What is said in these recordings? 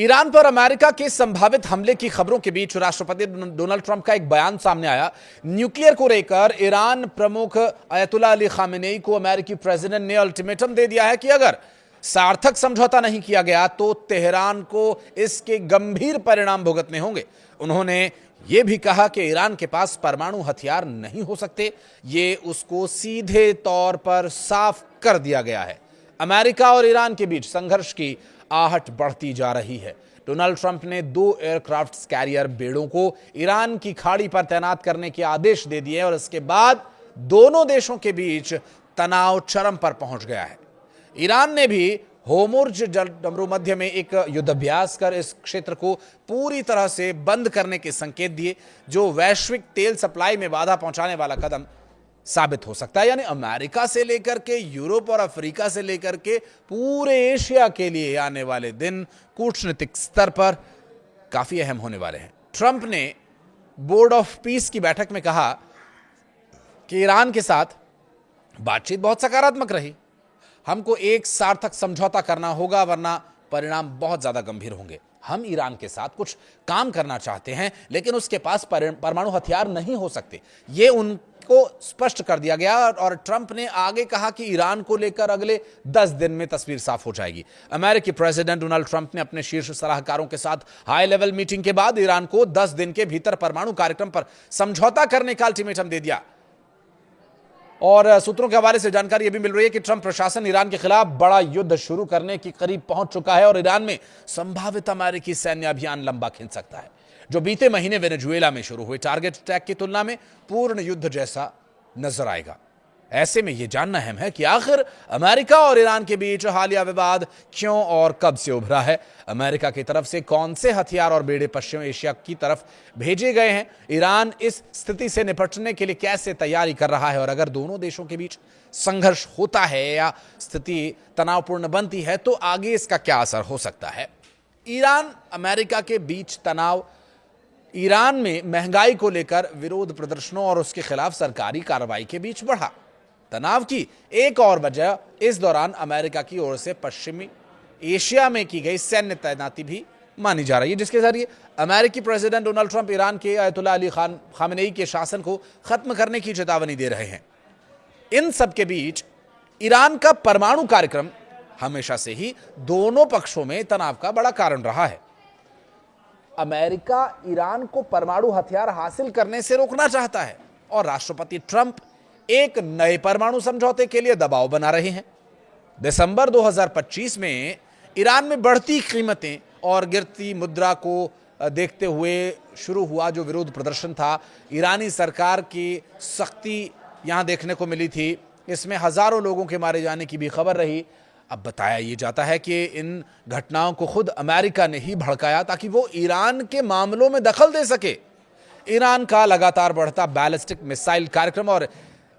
Iran पर America के संभावित हमले की खबरों के बीच राष्ट्रपति डोनाल्ड ट्रंप का एक बयान सामने आया। न्यूक्लियर को लेकर ईरान प्रमुख अयतुल्ला अली खामेनेई को अमेरिकी प्रेसिडेंट ने अल्टीमेटम दे दिया है कि अगर सार्थक समझौता नहीं किया गया तो तेहरान को इसके गंभीर परिणाम भुगतने होंगे। उन्होंने यह भी कहा कि ईरान के पास परमाणु हथियार नहीं हो सकते, ये उसको सीधे तौर पर साफ कर दिया गया है। अमेरिका और ईरान के बीच संघर्ष की आहट बढ़ती जा रही है। डोनाल्ड ट्रंप ने 2 एयरक्राफ्ट कैरियर बेड़ों को ईरान की खाड़ी पर तैनात करने के आदेश दे दिए और इसके बाद दोनों देशों के बीच तनाव चरम पर पहुंच गया है। ईरान ने भी होर्मुज़ जलसंधि में एक युद्धाभ्यास कर इस क्षेत्र को पूरी तरह से बंद करने के संकेत दिए, जो वैश्विक तेल सप्लाई में बाधा पहुंचाने वाला कदम साबित हो सकता है। यानी अमेरिका से लेकर के यूरोप और अफ्रीका से लेकर के पूरे एशिया के लिए आने वाले दिन कूटनीतिक स्तर पर काफी अहम होने वाले हैं। ट्रंप ने बोर्ड ऑफ पीस की बैठक में कहा कि ईरान के साथ बातचीत बहुत सकारात्मक रही, हमको एक सार्थक समझौता करना होगा वरना परिणाम बहुत ज्यादा गंभीर होंगे। हम ईरान के साथ कुछ काम करना चाहते हैं लेकिन उसके पास परमाणु हथियार नहीं हो सकते, ये उनको स्पष्ट कर दिया गया। और ट्रंप ने आगे कहा कि ईरान को लेकर अगले 10 दिन में तस्वीर साफ हो जाएगी। अमेरिकी प्रेसिडेंट डोनाल्ड ट्रंप ने अपने शीर्ष सलाहकारों के साथ हाई लेवल मीटिंग के बाद ईरान को 10 दिन के भीतर परमाणु कार्यक्रम पर समझौता करने का अल्टीमेटम दे दिया। और सूत्रों के हवाले से जानकारी यह भी मिल रही है कि ट्रंप प्रशासन ईरान के खिलाफ बड़ा युद्ध शुरू करने के करीब पहुंच चुका है और ईरान में संभावित अमेरिकी सैन्य अभियान लंबा खिंच सकता है, जो बीते महीने वेनेजुएला में शुरू हुए टारगेट अटैक की तुलना में पूर्ण युद्ध जैसा नजर आएगा। ऐसे में यह जानना अहम है कि आखिर अमेरिका और ईरान के बीच हालिया विवाद क्यों और कब से उभरा है, अमेरिका की तरफ से कौन से हथियार और बेड़े पश्चिम एशिया की तरफ भेजे गए हैं, ईरान इस स्थिति से निपटने के लिए कैसे तैयारी कर रहा है और अगर दोनों देशों के बीच संघर्ष होता है या स्थिति तनावपूर्ण बनती है तो आगे इसका क्या असर हो सकता है। ईरान अमेरिका के बीच तनाव ईरान में महंगाई को लेकर विरोध प्रदर्शनों और उसके खिलाफ सरकारी कार्रवाई के बीच बढ़ा। तनाव की एक और वजह इस दौरान अमेरिका की ओर से पश्चिमी एशिया में की गई सैन्य तैनाती भी मानी जा रही है, जिसके जरिए अमेरिकी प्रेसिडेंट डोनाल्ड ट्रंप ईरान के अयतुल्ला अली खामेनेई के शासन को खत्म करने की चेतावनी दे रहे हैं। इन सब के बीच ईरान का परमाणु कार्यक्रम हमेशा से ही दोनों पक्षों में तनाव का बड़ा कारण रहा है। अमेरिका ईरान को परमाणु हथियार हासिल करने से रोकना चाहता है और राष्ट्रपति ट्रंप एक नए परमाणु समझौते के लिए दबाव बना रहे हैं। दिसंबर 2025 में ईरान में बढ़ती कीमतें और गिरती मुद्रा को देखते हुए शुरू हुआ जो विरोध प्रदर्शन था, ईरानी सरकार की सख्ती यहां देखने को मिली थी। इसमें हजारों लोगों के मारे जाने की भी खबर रही। अब बताया यह जाता है कि इन घटनाओं को खुद अमेरिका ने ही भड़काया ताकि वो ईरान के मामलों में दखल दे सके। ईरान का लगातार बढ़ता बैलिस्टिक मिसाइल कार्यक्रम और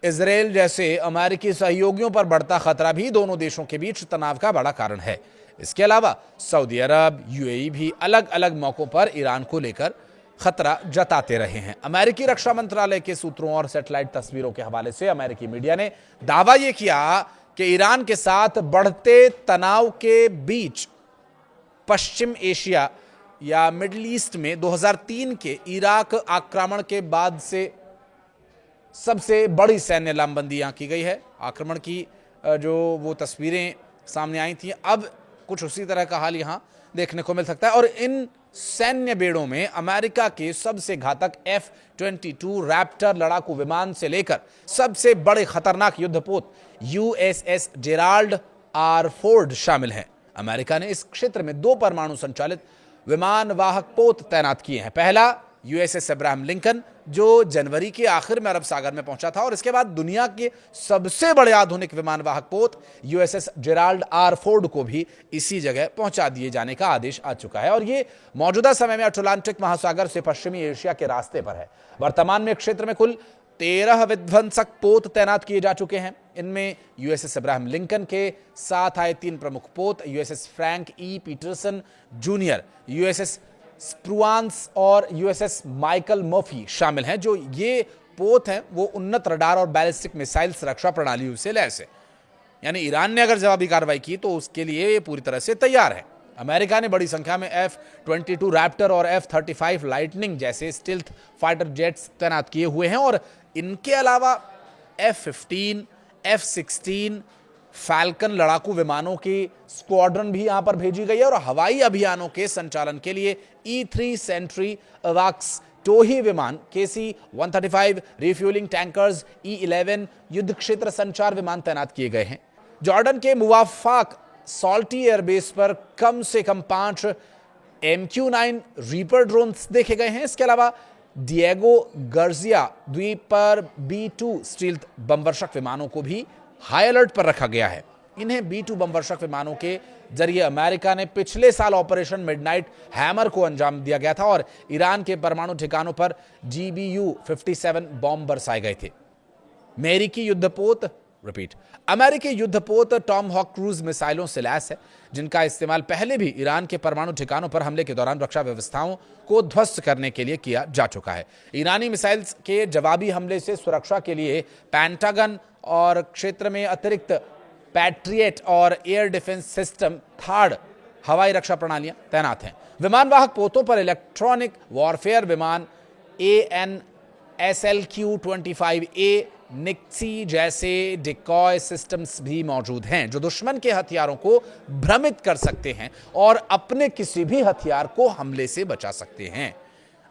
इजराइल जैसे अमेरिकी सहयोगियों पर बढ़ता खतरा भी दोनों देशों के बीच तनाव का बड़ा कारण है। इसके अलावा सऊदी अरब, यूएई भी अलग अलग मौकों पर ईरान को लेकर खतरा जताते रहे हैं। अमेरिकी रक्षा मंत्रालय के सूत्रों और सैटेलाइट तस्वीरों के हवाले से अमेरिकी मीडिया ने दावा यह किया कि ईरान के साथ बढ़ते तनाव के बीच पश्चिम एशिया या मिडिल ईस्ट में 2003 के इराक आक्रमण के बाद से सबसे बड़ी सैन्य लामबंदी यहां की गई है। आक्रमण की जो वो तस्वीरें सामने आई थी, अब कुछ उसी तरह का हाल यहां देखने को मिल सकता है। और इन सैन्य बेड़ों में अमेरिका के सबसे घातक F-22 रैप्टर लड़ाकू विमान से लेकर सबसे बड़े खतरनाक युद्धपोत USS जेराल्ड आर फोर्ड शामिल हैं। अमेरिका ने इस क्षेत्र में 2 परमाणु संचालित विमान वाहक पोत तैनात किए हैं। पहला USS अब्राहम लिंकन जो जनवरी के आखिर में अरब सागर में पहुंचा था और इसके बाद दुनिया के सबसे बड़े आधुनिक विमान वाहक पोत USS जेराल्ड आर फोर्ड को भी इसी जगह पहुंचा दिए जाने का आदेश आ चुका है और ये मौजूदा समय में अटलांटिक महासागर से पश्चिमी एशिया के रास्ते पर है। वर्तमान में क्षेत्र में कुल 13 विध्वंसक पोत तैनात किए जा चुके हैं। इनमें USS अब्राहम लिंकन के साथ आए 3 प्रमुख पोत USS Frank E Peterson junior, USS Spruance और USS माइकल मर्फी शामिल हैं। जो ये पोत हैं वो उन्नत रडार और बैलिस्टिक मिसाइल सुरक्षा प्रणालियों से लैस है। यानी ईरान ने अगर जवाबी कार्रवाई की तो उसके लिए ये पूरी तरह से तैयार है। अमेरिका ने बड़ी संख्या में F-22 रैप्टर और F-35 लाइटनिंग जैसे स्टिल्थ फाइटर जेट्स तैनात किए हुए हैं और इनके अलावा F-15, F-16 फैल्कन लड़ाकू विमानों की स्क्वाड्रन भी यहां पर भेजी गई है और हवाई अभियानों के संचालन के लिए E-3 सेंट्री अवाक्स टोही विमान, KC-135 रिफ्यूलिंग टैंकर्स, E-11 युद्ध क्षेत्र संचार विमान तैनात किए गए हैं। जॉर्डन के मुवाफाक सॉल्टी एयरबेस पर कम से कम 5 MQ-9 रीपर ड्रोन्स देखे गए हैं। इसके अलावा डिएगो गर्जिया द्वीप पर B-2 स्टील्थ बमवर्षक विमानों को भी हाई अलर्ट पर रखा गया है। इन्हें B-2 बमवर्षक विमानों के जरिए अमेरिका ने पिछले साल ऑपरेशन मिडनाइट हैमर को अंजाम दिया गया था और ईरान के परमाणु ठिकानों पर GBU-57 बॉम्ब बरसाए गए थे। अमेरिकी युद्धपोत टॉम हॉक क्रूज मिसाइलों से लैस है, जिनका इस्तेमाल पहले भी ईरान के परमाणु ठिकानों पर हमले के दौरान रक्षा व्यवस्थाओं को ध्वस्त करने के लिए किया जा चुका है। ईरानी मिसाइल के जवाबी हमले से सुरक्षा के लिए पेंटागन और क्षेत्र में अतिरिक्त पैट्रियट और एयर डिफेंस सिस्टम थर्ड हवाई रक्षा प्रणालियां तैनात हैं। विमानवाहक पोतों पर इलेक्ट्रॉनिक वॉरफेयर विमान AN/SLQ-25A निक्सी जैसे डिकॉय सिस्टम्स भी मौजूद हैं, जो दुश्मन के हथियारों को भ्रमित कर सकते हैं और अपने किसी भी हथियार को हमले से बचा सकते हैं।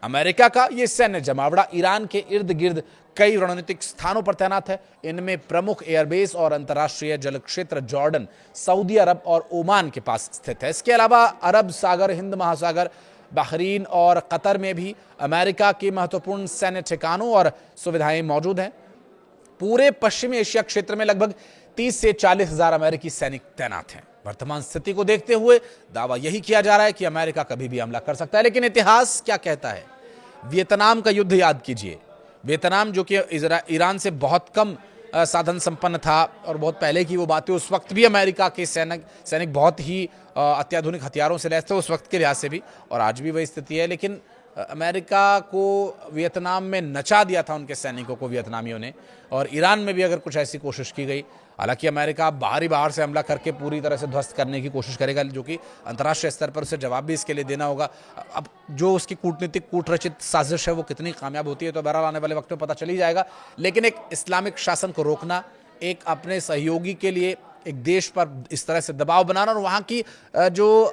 अमेरिका का यह सैन्य जमावड़ा ईरान के इर्द गिर्द कई रणनीतिक स्थानों पर तैनात है। इनमें प्रमुख एयरबेस और अंतर्राष्ट्रीय जल क्षेत्र जॉर्डन, सऊदी अरब और ओमान के पास स्थित है। इसके अलावा अरब सागर, हिंद महासागर, बहरीन और कतर में भी अमेरिका के महत्वपूर्ण सैन्य ठिकानों और सुविधाएं मौजूद हैं। पूरे पश्चिमी एशिया क्षेत्र में लगभग 30 से 40 हजार अमेरिकी सैनिक तैनात हैं। वर्तमान स्थिति को देखते हुए दावा यही किया जा रहा है कि अमेरिका कभी भी हमला कर सकता है, लेकिन इतिहास क्या कहता है? वियतनाम का युद्ध याद कीजिए। वियतनाम जो कि ईरान से बहुत कम साधन संपन्न था और बहुत पहले की वो बातें, उस वक्त भी अमेरिका के सैनिक बहुत ही अत्याधुनिक हथियारों से लैस थे उस वक्त के लिहाज से भी, और आज भी वही स्थिति है। लेकिन अमेरिका को वियतनाम में नचा दिया था उनके सैनिकों को वियतनामियों ने, और ईरान में भी अगर कुछ ऐसी कोशिश की गई, हालांकि अमेरिका बाहर से हमला करके पूरी तरह से ध्वस्त करने की कोशिश करेगा, जो कि अंतर्राष्ट्रीय स्तर पर उसे जवाब भी इसके लिए देना होगा। अब जो उसकी कूटरचित साजिश है वो कितनी कामयाब होती है तो बहरहाल आने वाले वक्त में पता चल ही जाएगा। लेकिन एक इस्लामिक शासन को रोकना, एक अपने सहयोगी के लिए एक देश पर इस तरह से दबाव बनाना और वहाँ की जो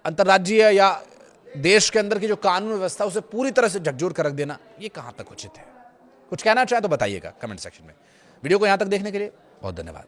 अंतर्राज्यीय या देश के अंदर की जो कानून व्यवस्था उसे पूरी तरह से झकझोर कर रख देना, ये कहां तक उचित है? कुछ कहना चाहे तो बताइएगा कमेंट सेक्शन में। वीडियो को यहां तक देखने के लिए बहुत धन्यवाद।